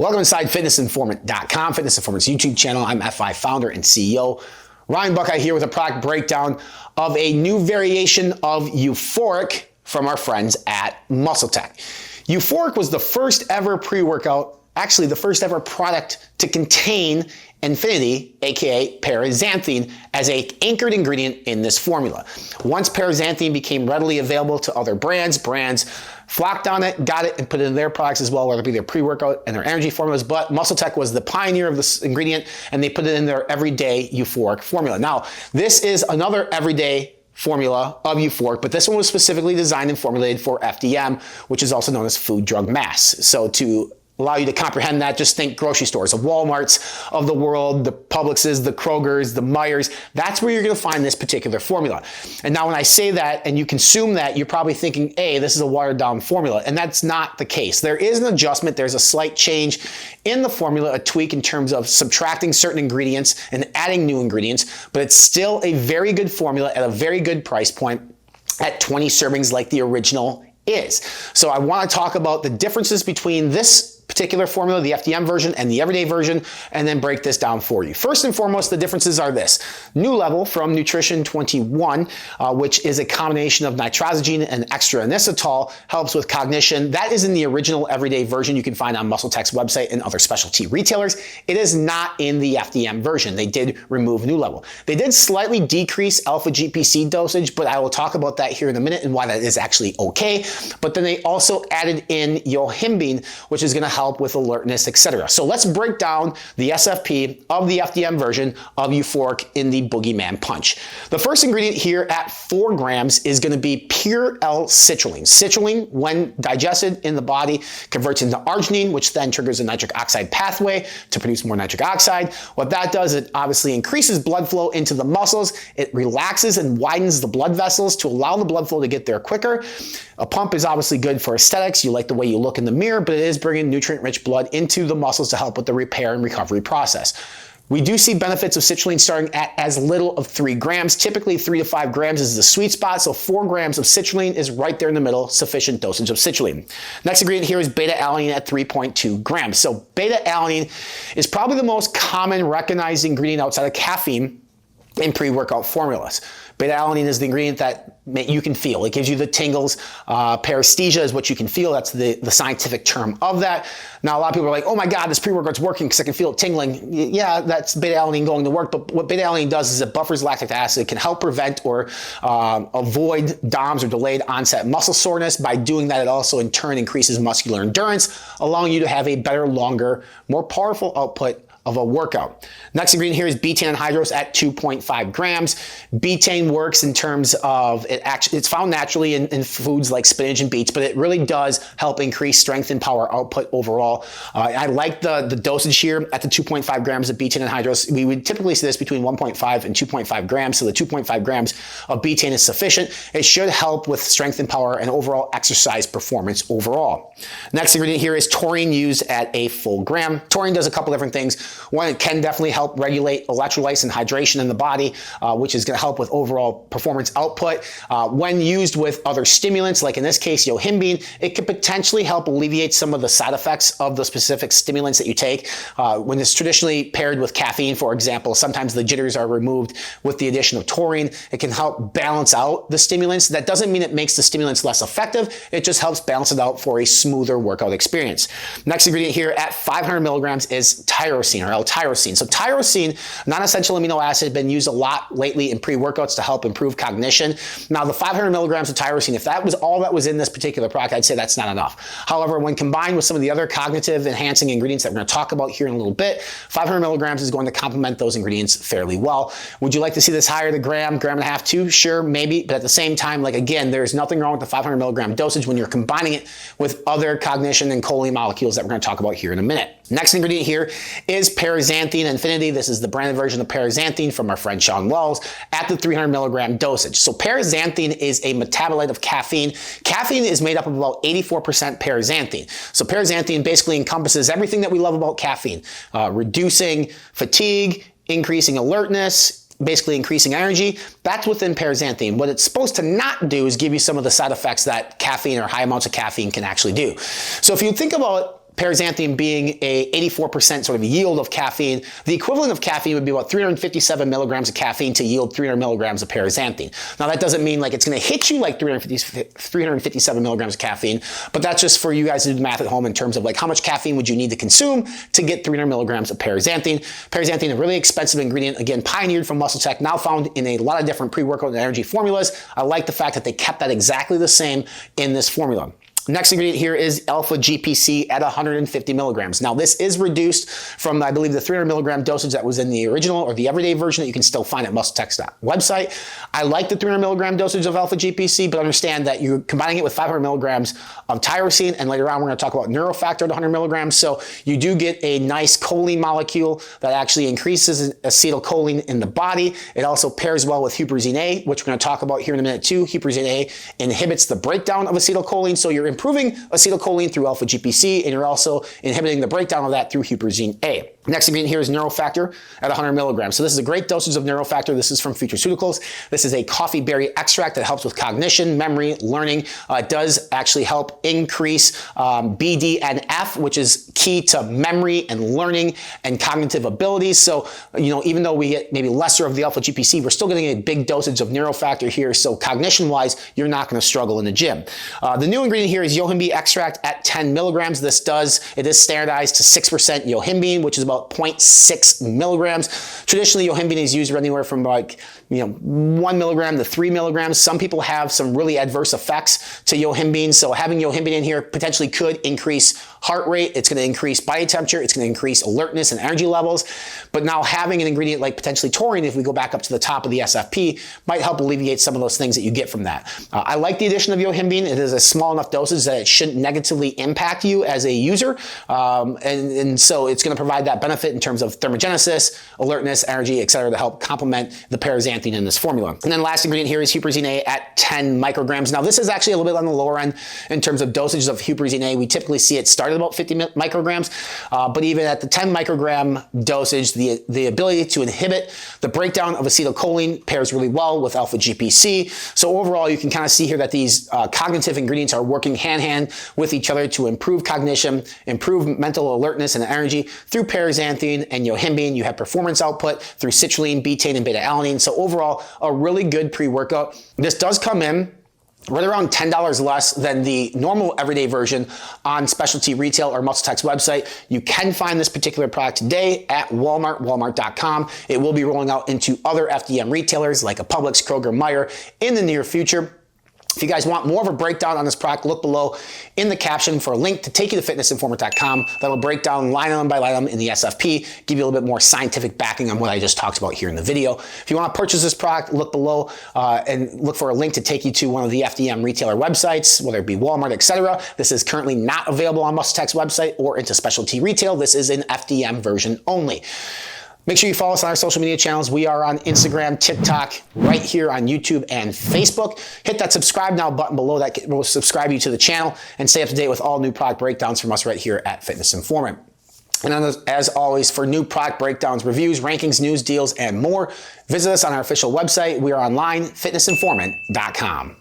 Welcome inside fitnessinformant.com, Fitness Informant's YouTube channel. I'm FI founder and CEO Ryan Buckeye here with a product breakdown of a new variation of Euphoriq from our friends at MuscleTech. Euphoriq was the first ever pre-workout, actually the first ever product to contain enfinity, aka paraxanthine, as an anchored ingredient in this formula. Once paraxanthine became readily available to other brands flocked on it, got it, and put it in their products as well, whether it be their pre-workout and their energy formulas. But MuscleTech was the pioneer of this ingredient, and they put it in their everyday Euphoriq formula. Now, this is another everyday formula of Euphoriq, but this one was specifically designed and formulated for FDM, which is also known as food drug mass. So to allow you to comprehend that, just think grocery stores, the Walmarts of the world, the Publixes, the Krogers, the Myers. That's where you're going to find this particular formula. And now when I say that and you consume that, you're probably thinking, hey, this is a watered down formula. And that's not the case. There is an adjustment. There's a slight change in the formula, a tweak in terms of subtracting certain ingredients and adding new ingredients, but it's still a very good formula at a very good price point at 20 servings like the original is. So I want to talk about the differences between this particular formula, the FDM version and the everyday version, and then break this down for you. First and foremost, the differences are this. nooLVL from Nutrition 21, which is a combination of nitrosamine and extra inositol, helps with cognition. That is in the original everyday version you can find on MuscleTech's website and other specialty retailers. It is not in the FDM version. They did remove nooLVL. They did slightly decrease Alpha-GPC dosage, but I will talk about that here in a minute and why that is actually okay. But then they also added in yimin, which is going to help with alertness, etc. So let's break down the SFP of the FDM version of Euphoriq in the Boogeyman Punch. The first ingredient here at 4 grams is going to be pure L-citrulline. Citrulline, when digested in the body, converts into arginine, which then triggers a nitric oxide pathway to produce more nitric oxide. What that does, it obviously increases blood flow into the muscles. It relaxes and widens the blood vessels to allow the blood flow to get there quicker. A pump is obviously good for aesthetics. You like the way you look in the mirror, but it is bringing nutrient-rich blood into the muscles to help with the repair and recovery process. We do see benefits of citrulline starting at as little of 3 grams. Typically 3 to 5 grams is the sweet spot, so 4 grams of citrulline is right there in the middle, sufficient dosage of citrulline. Next ingredient here is beta-alanine at 3.2 grams. So beta-alanine is probably the most common recognized ingredient outside of caffeine in pre-workout formulas. Beta-alanine is the ingredient that you can feel. It gives you the tingles. Paresthesia is what you can feel. That's the scientific term of that. Now, a lot of people are like, oh my God, this pre-workout's working because I can feel it tingling. Yeah, that's beta-alanine going to work. But what beta-alanine does is it buffers lactic acid. It can help prevent or avoid DOMS or delayed onset muscle soreness. By doing that, it also in turn increases muscular endurance, allowing you to have a better, longer, more powerful output of a workout. Next ingredient here is betaine anhydrous at 2.5 grams. Betaine works in terms of it's found naturally in foods like spinach and beets, but it really does help increase strength and power output overall. I like the dosage here at the 2.5 grams of betaine anhydrous. We would typically see this between 1.5 and 2.5 grams, so the 2.5 grams of betaine is sufficient. It should help with strength and power and overall exercise performance overall. Next ingredient here is taurine used at a full gram. Taurine does a couple different things. One, it can definitely help regulate electrolytes and hydration in the body, which is going to help with overall performance output. When used with other stimulants, like in this case, yimin, it could potentially help alleviate some of the side effects of the specific stimulants that you take. When it's traditionally paired with caffeine, for example, sometimes the jitters are removed with the addition of taurine. It can help balance out the stimulants. That doesn't mean it makes the stimulants less effective. It just helps balance it out for a smoother workout experience. Next ingredient here at 500 milligrams is tyrosine, or L-tyrosine. So tyrosine, non-essential amino acid, has been used a lot lately in pre-workouts to help improve cognition. Now, the 500 milligrams of tyrosine, if that was all that was in this particular product, I'd say that's not enough. However, when combined with some of the other cognitive enhancing ingredients that we're going to talk about here in a little bit, 500 milligrams is going to complement those ingredients fairly well. Would you like to see this higher, the gram and a half too? Sure, maybe. But at the same time, like again, there's nothing wrong with the 500 milligram dosage when you're combining it with other cognition and choline molecules that we're going to talk about here in a minute. Next ingredient here is Paraxanthine Infinity. This is the branded version of paraxanthine from our friend Sean Wells at the 300 milligram dosage. So paraxanthine is a metabolite of caffeine. Caffeine is made up of about 84% paraxanthine. So paraxanthine basically encompasses everything that we love about caffeine, reducing fatigue, increasing alertness, basically increasing energy. That's within paraxanthine. What it's supposed to not do is give you some of the side effects that caffeine or high amounts of caffeine can actually do. So if you think about paraxanthine being a 84% sort of yield of caffeine, the equivalent of caffeine would be about 357 milligrams of caffeine to yield 300 milligrams of paraxanthine. Now that doesn't mean like it's going to hit you like 357 milligrams of caffeine, but that's just for you guys to do the math at home in terms of like how much caffeine would you need to consume to get 300 milligrams of paraxanthine. Paraxanthine, a really expensive ingredient, again, pioneered from MuscleTech, now found in a lot of different pre-workout and energy formulas. I like the fact that they kept that exactly the same in this formula. Next ingredient here is Alpha-GPC at 150 milligrams. Now this is reduced from, I believe, the 300 milligram dosage that was in the original or the everyday version that you can still find at MuscleTech's website. I like the 300 milligram dosage of Alpha-GPC, but understand that you're combining it with 500 milligrams of tyrosine, and later on we're going to talk about NeuroFactor at 100 milligrams. So you do get a nice choline molecule that actually increases acetylcholine in the body. It also pairs well with Huperzine A, which we're going to talk about here in a minute too. Huperzine A inhibits the breakdown of acetylcholine, so you're improving acetylcholine through Alpha-GPC, and you're also inhibiting the breakdown of that through Huperzine A. Next ingredient here is NeuroFactor at 100 milligrams. So this is a great dosage of NeuroFactor. This is from Futureceuticals. This is a coffee berry extract that helps with cognition, memory, learning. It does actually help increase BDNF, which is key to memory and learning and cognitive abilities. So, even though we get maybe lesser of the Alpha-GPC, we're still getting a big dosage of NeuroFactor here. So cognition-wise, you're not going to struggle in the gym. The new ingredient here is yohimbine extract at 10 milligrams. It is standardized to 6% yohimbine, which is about 0.6 milligrams. Traditionally, yohimbine is used anywhere from like 1 milligram to 3 milligrams. Some people have some really adverse effects to yohimbine, so having yohimbine in here potentially could increase heart rate. It's going to increase body temperature. It's going to increase alertness and energy levels. But now having an ingredient like potentially taurine, if we go back up to the top of the SFP, might help alleviate some of those things that you get from that. I like the addition of yohimbine. It is a small enough dosage that it shouldn't negatively impact you as a user, and so it's going to provide that benefit in terms of thermogenesis, alertness, energy, etc., to help complement the paraxanthine in this formula. And then last ingredient here is Huperzine A at 10 micrograms. Now this is actually a little bit on the lower end in terms of dosages of Huperzine A. We typically see it start at about 50 micrograms, but even at the 10 microgram dosage, the ability to inhibit the breakdown of acetylcholine pairs really well with Alpha-GPC. So overall, you can kind of see here that these cognitive ingredients are working hand-in-hand with each other to improve cognition, improve mental alertness and energy through paraxanthine and yohimbine. You have performance output through citrine, betaine, and beta-alanine. So overall, a really good pre-workout. This does come in right around $10 less than the normal everyday version on specialty retail or MuscleTech's website. You can find this particular product today at Walmart, walmart.com. It will be rolling out into other FDM retailers like a Publix, Kroger, Meijer in the near future. If you guys want more of a breakdown on this product, look below in the caption for a link to take you to fitnessinformer.com. That'll break down line item by line item in the SFP, give you a little bit more scientific backing on what I just talked about here in the video. If you want to purchase this product, look below and look for a link to take you to one of the FDM retailer websites, whether it be Walmart, etc. This is currently not available on MuscleTech's website or into specialty retail. This is an FDM version only. Make sure you follow us on our social media channels. We are on Instagram, TikTok, right here on YouTube and Facebook. Hit that subscribe now button below that will subscribe you to the channel and stay up to date with all new product breakdowns from us right here at Fitness Informant. And as always, for new product breakdowns, reviews, rankings, news, deals, and more, visit us on our official website. We are online, fitnessinformant.com.